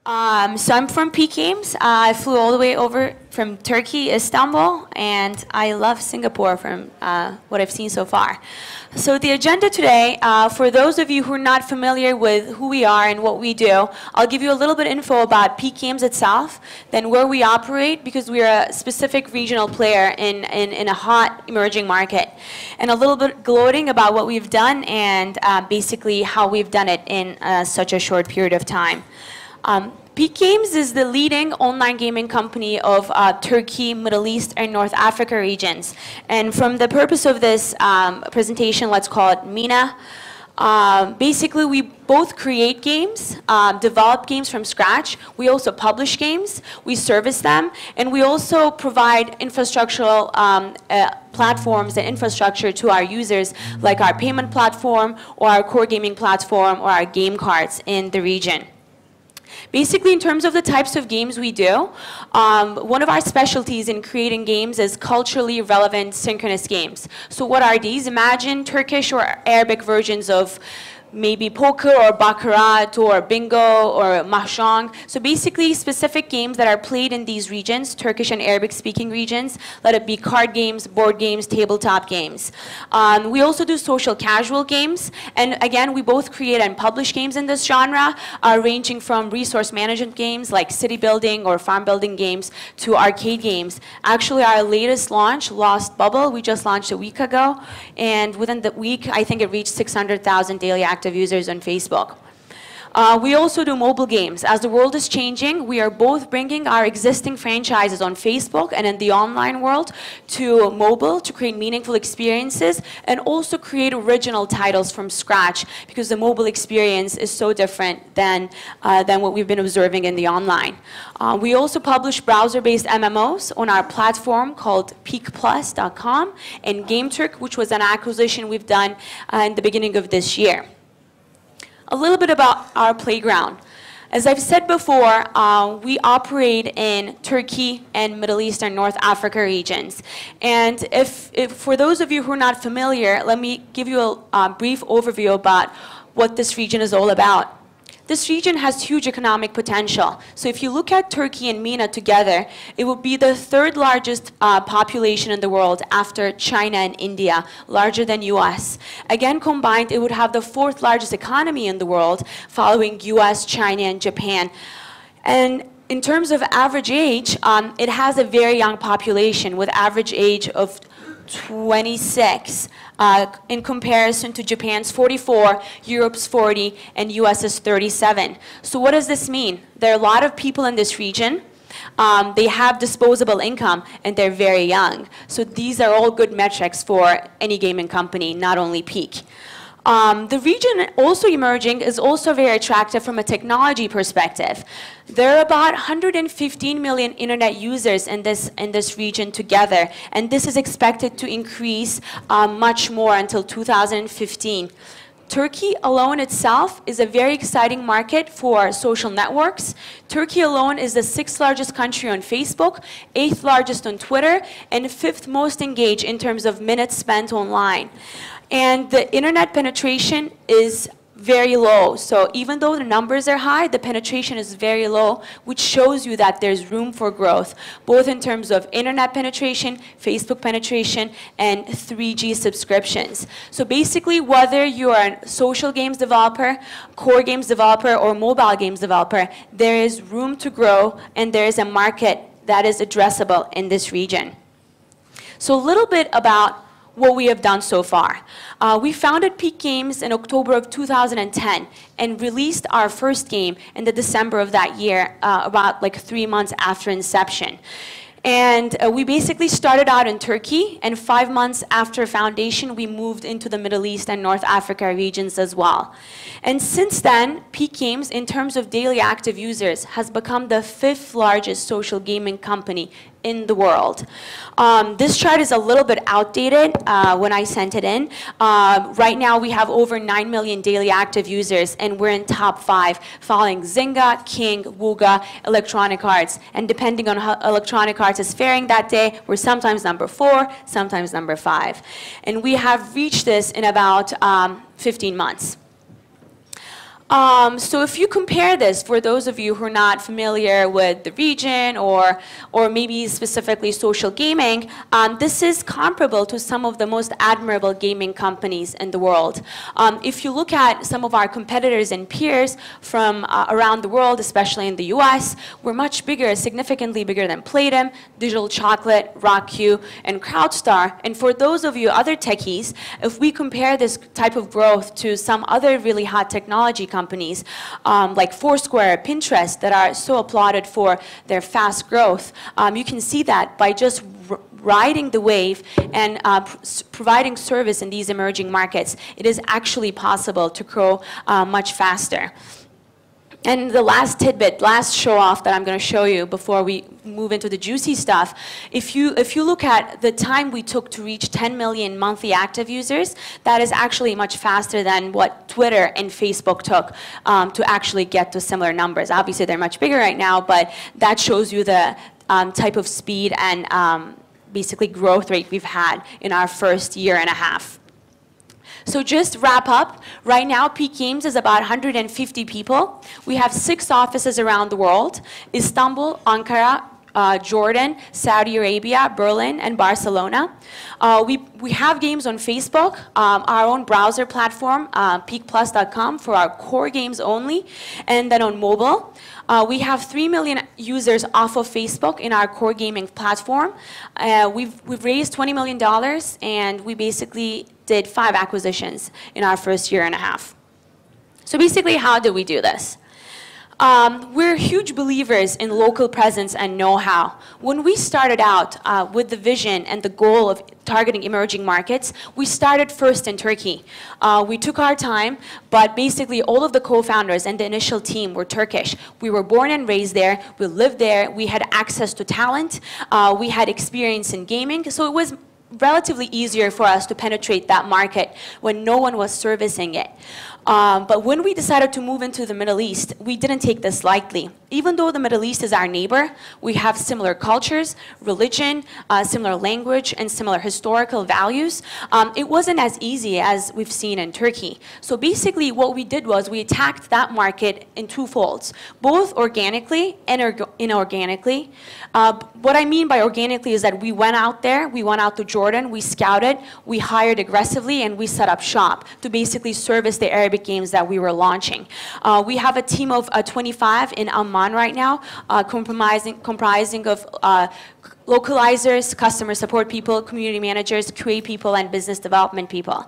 So I'm from Peak Games. I flew all the way over from Turkey, Istanbul, and I love Singapore from what I've seen so far. So the agenda today, for those of you who are not familiar with who we are and what we do, I'll give you a little bit of info about Peak Games itself, then where we operate, because we're a specific regional player in a hot emerging market, and a little bit gloating about what we've done and basically how we've done it in such a short period of time. Peak Games is the leading online gaming company of Turkey, Middle East, and North Africa regions. And from the purpose of this presentation, let's call it MENA. Basically, we both create games, develop games from scratch. We also publish games, we service them, and we also provide infrastructural platforms and infrastructure to our users, like our payment platform, or our core gaming platform, or our game cards in the region. Basically, in terms of the types of games we do, one of our specialties in creating games is culturally relevant synchronous games. So what are these? Imagine Turkish or Arabic versions of maybe poker or baccarat or bingo or mahjong. So basically specific games that are played in these regions, Turkish and Arabic speaking regions, let it be card games, board games, tabletop games. We also do social casual games, and again we both create and publish games in this genre, ranging from resource management games like city building or farm building games to arcade games. Actually, our latest launch, Lost Bubble, we just launched a week ago, and within the week I think it reached 600,000 daily active users on Facebook. We also do mobile games. As the world is changing, we are both bringing our existing franchises on Facebook and in the online world to mobile to create meaningful experiences and also create original titles from scratch, because the mobile experience is so different than what we've been observing in the online. We also publish browser-based MMOs on our platform called peakplus.com and GameTurk, which was an acquisition we've done in the beginning of this year. A little bit about our playground. As I've said before, we operate in Turkey and Middle East and North Africa regions. And if for those of you who are not familiar, let me give you a brief overview about what this region is all about. This region has huge economic potential. So if you look at Turkey and MENA together, it will be the third largest population in the world after China and India, larger than US. Again, combined, it would have the fourth largest economy in the world, following US, China, and Japan. And in terms of average age, it has a very young population with average age of 26 in comparison to Japan's 44, Europe's 40, and US's 37. So what does this mean? There are a lot of people in this region. They have disposable income, and they're very young. So these are all good metrics for any gaming company, not only Peak. The region also emerging is also very attractive from a technology perspective. There are about 115 million internet users in this region together, and this is expected to increase much more until 2015. Turkey alone itself is a very exciting market for social networks. Turkey alone is the 6th largest country on Facebook, 8th largest on Twitter, and 5th most engaged in terms of minutes spent online. And the internet penetration is very low. So even though the numbers are high, the penetration is very low, which shows you that there's room for growth, both in terms of internet penetration, Facebook penetration, and 3G subscriptions. So basically, whether you are a social games developer, core games developer, or mobile games developer, there is room to grow, and there is a market that is addressable in this region. So a little bit about what we have done so far. We founded Peak Games in October of 2010 and released our first game in the December of that year, about like 3 months after inception. And we basically started out in Turkey, and 5 months after foundation, we moved into the Middle East and North Africa regions as well. And since then, Peak Games, in terms of daily active users, has become the 5th largest social gaming company in the world. This chart is a little bit outdated when I sent it in. Right now we have over 9 million daily active users, and we're in top 5, following Zynga, King, Wooga, Electronic Arts. And depending on how Electronic Arts is faring that day, we're sometimes number 4, sometimes number 5. And we have reached this in about 15 months. So if you compare this, for those of you who are not familiar with the region or maybe specifically social gaming, this is comparable to some of the most admirable gaming companies in the world. If you look at some of our competitors and peers from around the world, especially in the US, we're much bigger, significantly bigger than Playdom, Digital Chocolate, RockQ, and CrowdStar. And for those of you other techies, if we compare this type of growth to some other really hot technology companies like Foursquare, Pinterest, that are so applauded for their fast growth, you can see that by just riding the wave and providing service in these emerging markets, it is actually possible to grow much faster. And the last tidbit, last show off that I'm going to show you before we move into the juicy stuff, if you look at the time we took to reach 10 million monthly active users, that is actually much faster than what Twitter and Facebook took to actually get to similar numbers. Obviously, they're much bigger right now, but that shows you the type of speed and basically growth rate we've had in our first year and a half. So just wrap up, right now Peak Games is about 150 people. We have 6 offices around the world: Istanbul, Ankara, Jordan, Saudi Arabia, Berlin, and Barcelona. We have games on Facebook, our own browser platform, peakplus.com, for our core games only, and then on mobile. We have 3 million users off of Facebook in our core gaming platform. We've raised $20 million, and we basically did 5 acquisitions in our first year and a half. So basically, how did we do this? We're huge believers in local presence and know-how. When we started out with the vision and the goal of targeting emerging markets, we started first in Turkey. We took our time, but basically all of the co-founders and the initial team were Turkish. We were born and raised there, we lived there, we had access to talent, we had experience in gaming, so it was relatively easier for us to penetrate that market when no one was servicing it. But when we decided to move into the Middle East, we didn't take this lightly. Even though the Middle East is our neighbor, we have similar cultures, religion, similar language, and similar historical values. It wasn't as easy as we've seen in Turkey. So basically what we did was we attacked that market in 2 folds, both organically and inorganically. What I mean by organically is that we went out there, we went out to Jordan, we scouted, we hired aggressively, and we set up shop to basically service the Arabic games that we were launching. We have a team of 25 in Amman right now, comprising of localizers, customer support people, community managers, QA people, and business development people.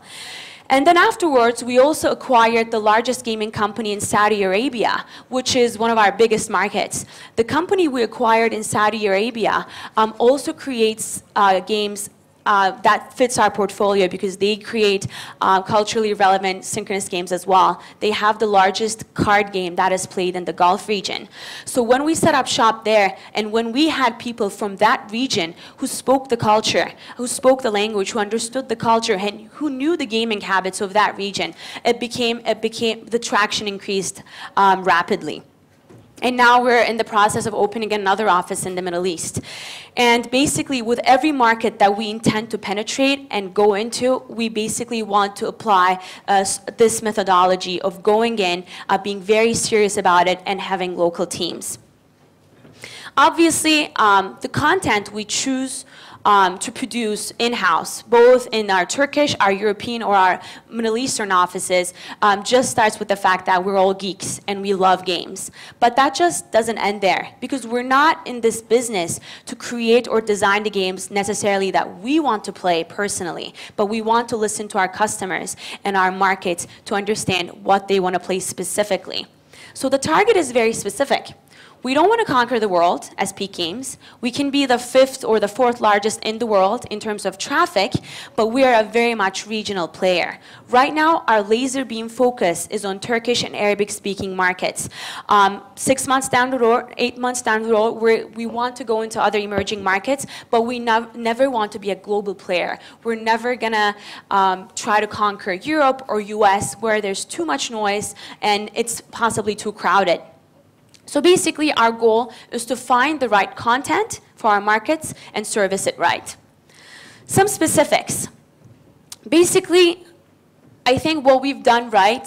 And then afterwards, we also acquired the largest gaming company in Saudi Arabia, which is one of our biggest markets. The company we acquired in Saudi Arabia also creates games that fits our portfolio because they create culturally relevant synchronous games as well. They have the largest card game that is played in the Gulf region. So when we set up shop there, and when we had people from that region who spoke the culture, who spoke the language, who understood the culture, and who knew the gaming habits of that region, the traction increased rapidly. And now we're in the process of opening another office in the Middle East. And basically, with every market that we intend to penetrate and go into, we basically want to apply this methodology of going in, being very serious about it, and having local teams. Obviously, the content we choose to produce in-house, both in our Turkish, our European, or our Middle Eastern offices, just starts with the fact that we're all geeks and we love games. But that just doesn't end there, because we're not in this business to create or design the games necessarily that we want to play personally, but we want to listen to our customers and our markets to understand what they want to play specifically. So the target is very specific. We don't want to conquer the world as Peak Games. We can be the 5th or the 4th largest in the world in terms of traffic, but we are a very much regional player. Right now, our laser beam focus is on Turkish and Arabic-speaking markets. 6 months down the road, 8 months down the road, we want to go into other emerging markets, but we never want to be a global player. We're never going to try to conquer Europe or US, where there's too much noise and it's possibly too crowded. So basically, our goal is to find the right content for our markets and service it right. Some specifics. Basically, I think what we've done right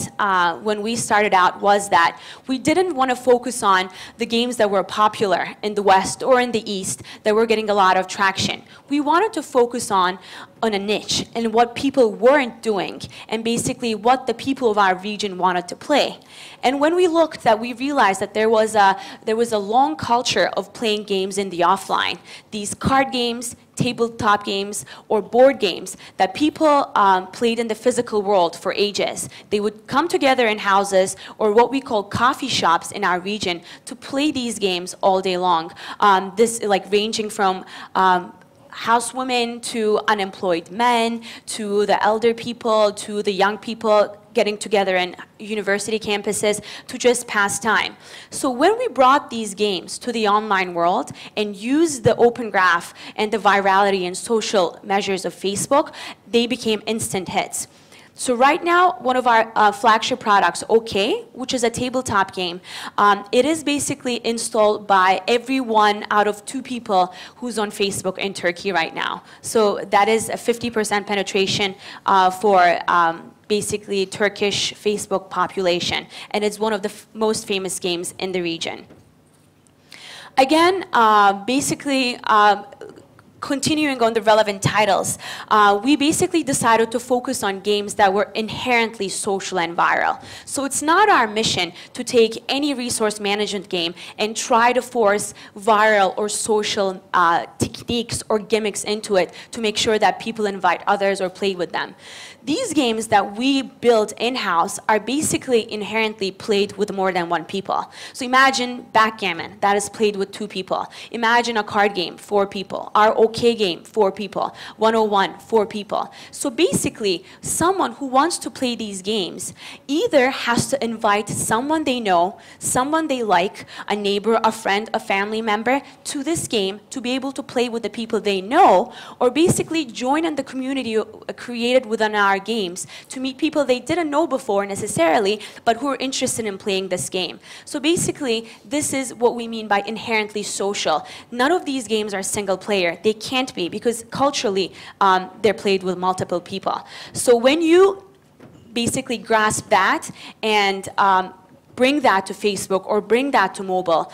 when we started out was that we didn't want to focus on the games that were popular in the West or in the East that were getting a lot of traction. We wanted to focus on a niche and what people weren't doing and basically what the people of our region wanted to play. And when we looked, that we realized that there was a long culture of playing games in the offline. These card games, tabletop games, or board games that people played in the physical world for ages. They would come together in houses or what we call coffee shops in our region to play these games all day long. This like ranging from housewomen to unemployed men to the elder people to the young people getting together in university campuses to just pass time. So when we brought these games to the online world and used the open graph and the virality and social measures of Facebook, they became instant hits. So right now, one of our flagship products, OK, which is a tabletop game, it is basically installed by every 1 out of 2 people who's on Facebook in Turkey right now. So that is a 50% penetration for basically Turkish Facebook population. And it's one of the most famous games in the region. Again, basically, continuing on the relevant titles, we basically decided to focus on games that were inherently social and viral. So it's not our mission to take any resource management game and try to force viral or social techniques or gimmicks into it to make sure that people invite others or play with them. These games that we build in-house are basically inherently played with more than 1 people. So imagine backgammon, that is played with 2 people. Imagine a card game, 4 people. Our OK game, 4 people. 101, 4 people. So basically, someone who wants to play these games either has to invite someone they know, someone they like, a neighbor, a friend, a family member, to this game to be able to play with the people they know, or basically join in the community created within our games to meet people they didn't know before necessarily, but who are interested in playing this game. So basically, this is what we mean by inherently social. None of these games are single player. They can't be because culturally they're played with multiple people. So when you basically grasp that and bring that to Facebook or bring that to mobile,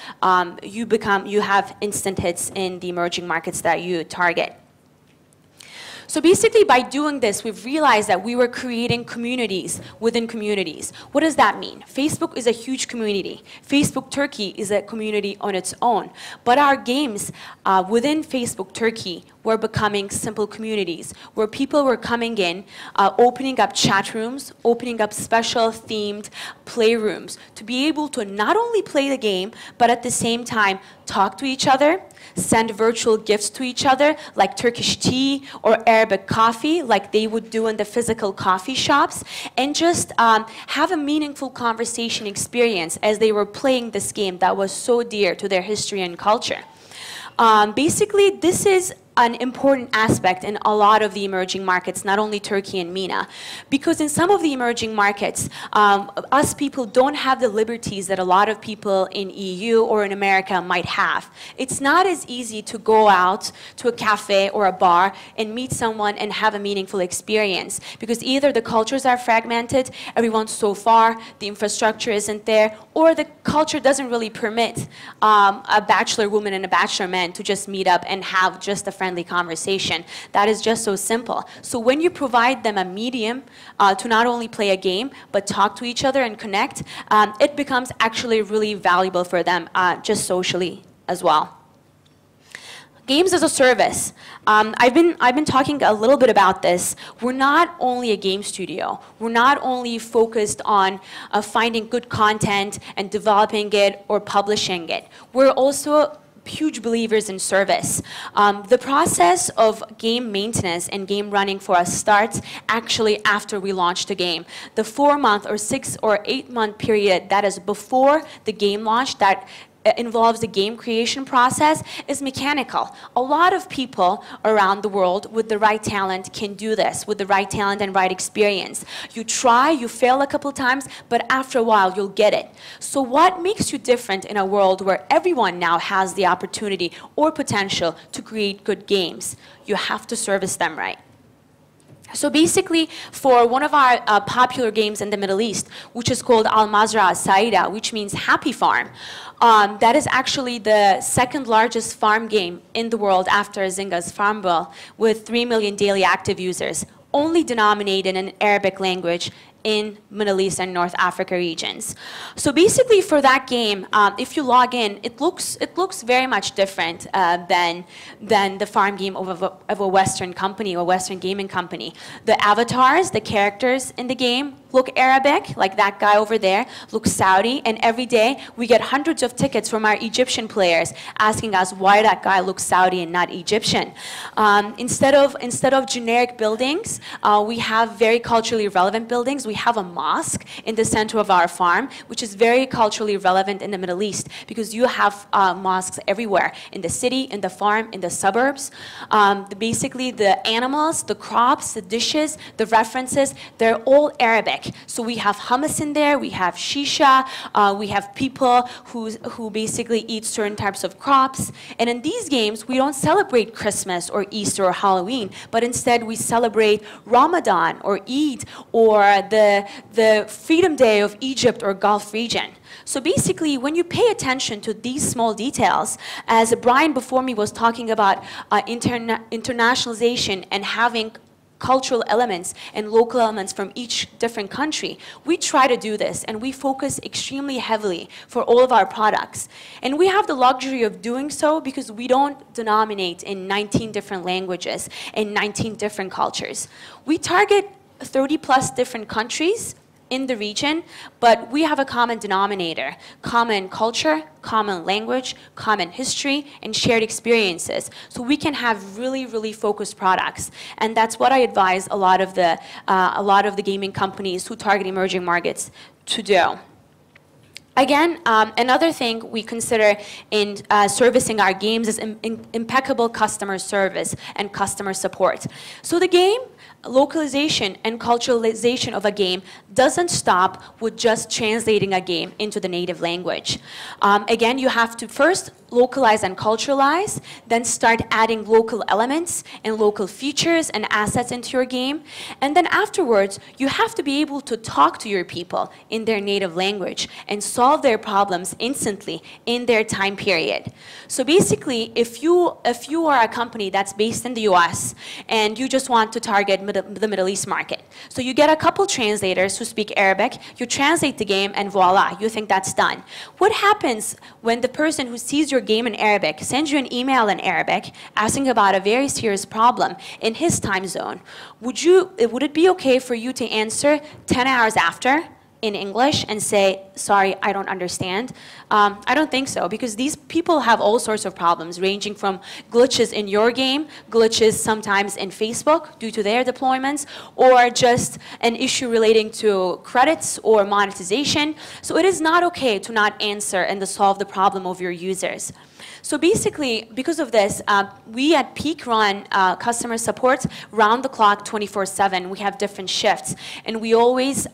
you have instant hits in the emerging markets that you target. So basically, by doing this, we've realized that we were creating communities within communities. What does that mean? Facebook is a huge community. Facebook Turkey is a community on its own. But our games within Facebook Turkey were becoming simple communities where people were coming in, opening up chat rooms, opening up special themed playrooms to be able to not only play the game, but at the same time talk to each other, send virtual gifts to each other, like Turkish tea or Arabic coffee, like they would do in the physical coffee shops, and just have a meaningful conversation experience as they were playing this game that was so dear to their history and culture. Basically, this is an important aspect in a lot of the emerging markets, not only Turkey and MENA. Because in some of the emerging markets, us people don't have the liberties that a lot of people in EU or in America might have. It's not as easy to go out to a cafe or a bar and meet someone and have a meaningful experience. Because either the cultures are fragmented, everyone's so far, the infrastructure isn't there, or the culture doesn't really permit a bachelor woman and a bachelor man to just meet up and have just a friendly conversation. That is just so simple. So when you provide them a medium to not only play a game, but talk to each other and connect, it becomes actually really valuable for them just socially as well. Games as a service. I've been talking a little bit about this. We're not only a game studio. We're not only focused on finding good content and developing it or publishing it. We're also huge believers in service. The process of game maintenance and game running for us starts actually after we launch the game. The 4-month or 6 or 8-month period that is before the game launch, that involves the game creation process, is mechanical. A lot of people around the world with the right talent can do this, with the right talent and right experience. You try, you fail a couple times, but after a while you'll get it. So what makes you different in a world where everyone now has the opportunity or potential to create good games? You have to service them right. So basically, for one of our popular games in the Middle East, which is called Al-Mazra Saida, which means happy farm, that is actually the second largest farm game in the world after Zynga's Farmville, with 3 million daily active users, only denominated in Arabic language in Middle East and North Africa regions. So basically for that game, if you log in, it looks very much different than the farm game of a Western company or Western gaming company. The avatars, the characters in the game look Arabic, like that guy over there, looks Saudi, and every day we get hundreds of tickets from our Egyptian players asking us why that guy looks Saudi and not Egyptian. Instead of generic buildings, we have very culturally relevant buildings. We have a mosque in the center of our farm, which is very culturally relevant in the Middle East because you have mosques everywhere, in the city, in the farm, in the suburbs. Basically the animals, the crops, the dishes, the references, they're all Arabic. So we have hummus in there, we have shisha, we have people who basically eat certain types of crops. And in these games, we don't celebrate Christmas or Easter or Halloween, but instead we celebrate Ramadan or Eid or the Freedom Day of Egypt or Gulf region. So basically, when you pay attention to these small details, as Brian before me was talking about internationalization and having cultural elements and local elements from each different country. We try to do this, and we focus extremely heavily for all of our products. And we have the luxury of doing so because we don't denominate in 19 different languages and 19 different cultures. We target 30 plus different countries in the region, but we have a common denominator, common culture, common language, common history, and shared experiences. So we can have really, really focused products. And that's what I advise a lot of the gaming companies who target emerging markets to do. Again, another thing we consider in servicing our games is impeccable customer service and customer support. So the game localization and culturalization of a game doesn't stop with just translating a game into the native language. Again, you have to first localize and culturalize, then start adding local elements and local features and assets into your game. And then afterwards, you have to be able to talk to your people in their native language and solve their problems instantly in their time period. So basically, if you are a company that's based in the US and you just want to target the Middle East market, so you get a couple translators who speak Arabic, you translate the game, and voila, you think that's done. What happens when the person who sees your game in Arabic sends you an email in Arabic asking about a very serious problem in his time zone? Would it be okay for you to answer 10 hours after in English and say, sorry, I don't understand? I don't think so, because these people have all sorts of problems, ranging from glitches in your game, glitches sometimes in Facebook due to their deployments, or just an issue relating to credits or monetization. So it is not okay to not answer and to solve the problem of your users. So basically, because of this, we at Peak run customer support round the clock 24/7. We have different shifts, and we always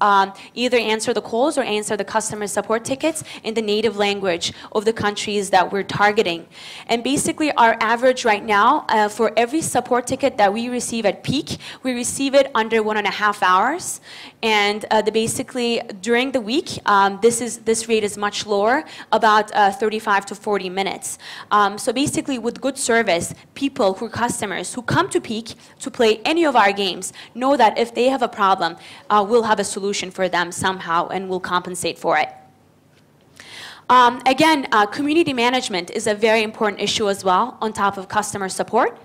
either answer the calls or answer the customer support tickets in the native language of the countries that we're targeting. And basically, our average right now, for every support ticket that we receive at Peak, we receive it under 1.5 hours. And basically, during the week, this rate is much lower, about 35 to 40 minutes. So basically, with good service, people who are customers who come to Peak to play any of our games know that if they have a problem, we'll have a solution for them somehow and we'll compensate for it. Again, community management is a very important issue as well on top of customer support.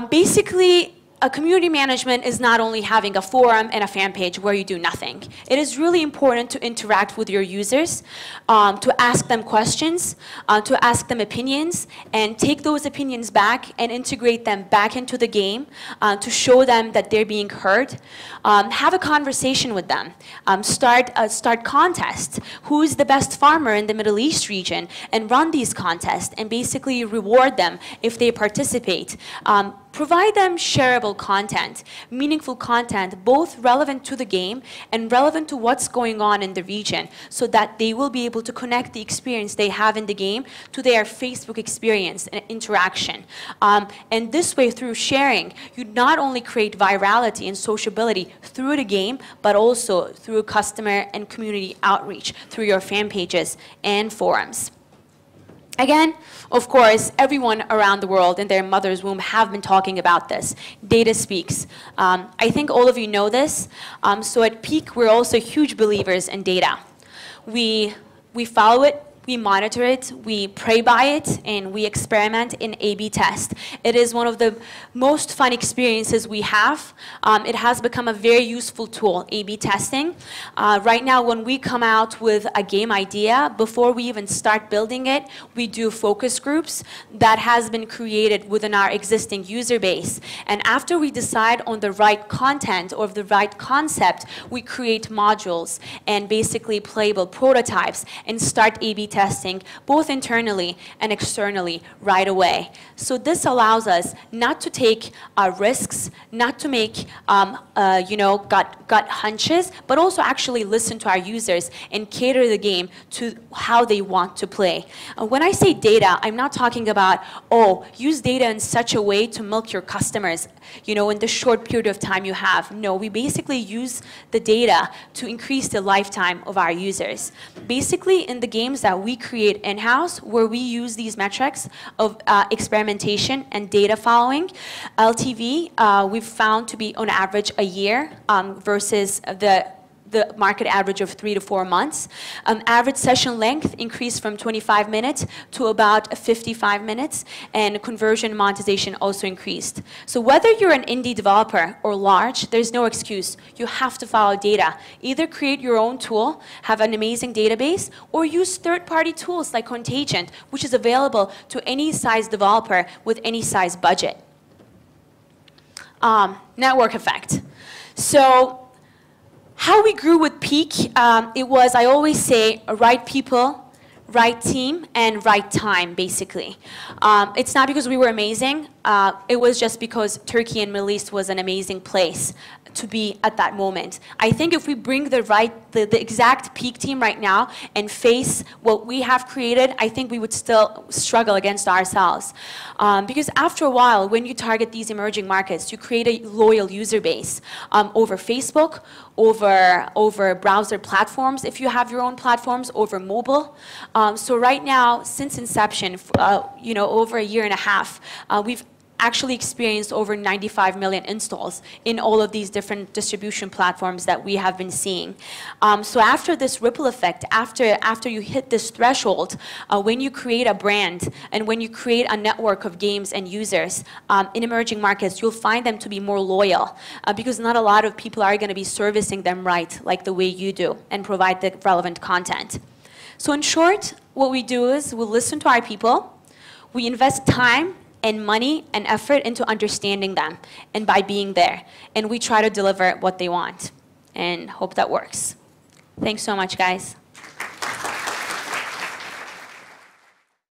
Basically, a community management is not only having a forum and a fan page where you do nothing. It is really important to interact with your users, to ask them questions, to ask them opinions, and take those opinions back and integrate them back into the game to show them that they're being heard. Have a conversation with them. Start contests. Who is the best farmer in the Middle East region? And run these contests and basically reward them if they participate. provide them shareable content, meaningful content, both relevant to the game and relevant to what's going on in the region, so that they will be able to connect the experience they have in the game to their Facebook experience and interaction. And this way, through sharing, you not only create virality and sociability through the game, but also through customer and community outreach, through your fan pages and forums. Again, of course, everyone around the world in their mother's womb have been talking about this. Data speaks. I think all of you know this. So at Peak, we're also huge believers in data. We follow it, we monitor it, we pray by it, and we experiment in A/B test. It is one of the most fun experiences we have. It has become a very useful tool, A/B testing. Right now, when we come out with a game idea, before we even start building it, we do focus groups that has been created within our existing user base. And after we decide on the right content or the right concept, we create modules and basically playable prototypes and start A/B testing both internally and externally right away. So this allows us not to take risks, not to make gut hunches, but also actually listen to our users and cater the game to how they want to play. When I say data, I'm not talking about, oh, use data in such a way to milk your customers, in the short period of time you have. No, we basically use the data to increase the lifetime of our users. Basically, in the games that we create in-house, where we use these metrics of experimentation and data following, LTV we've found to be on average a year versus the market average of 3 to 4 months. Average session length increased from 25 minutes to about 55 minutes, and conversion monetization also increased. So whether you're an indie developer or large, there's no excuse. You have to follow data. Either create your own tool, have an amazing database, or use third-party tools like Contagion, which is available to any size developer with any size budget. Network effect. So how we grew with Peak, it was, I always say, right people, right team, and right time, basically. It's not because we were amazing. It was just because Turkey and Middle East was an amazing place to be at that moment. I think if we bring the exact Peak team right now and face what we have created, I think we would still struggle against ourselves. Because after a while, when you target these emerging markets, you create a loyal user base over Facebook, over browser platforms, if you have your own platforms, over mobile. So right now, since inception, over a year and a half, we've actually experienced over 95 million installs in all of these different distribution platforms that we have been seeing. So after this ripple effect, after you hit this threshold, when you create a brand and when you create a network of games and users in emerging markets, you'll find them to be more loyal because not a lot of people are going to be servicing them right like the way you do and provide the relevant content. So in short, what we do is we listen to our people, we invest time and money and effort into understanding them and by being there. And we try to deliver what they want and hope that works. Thanks so much, guys.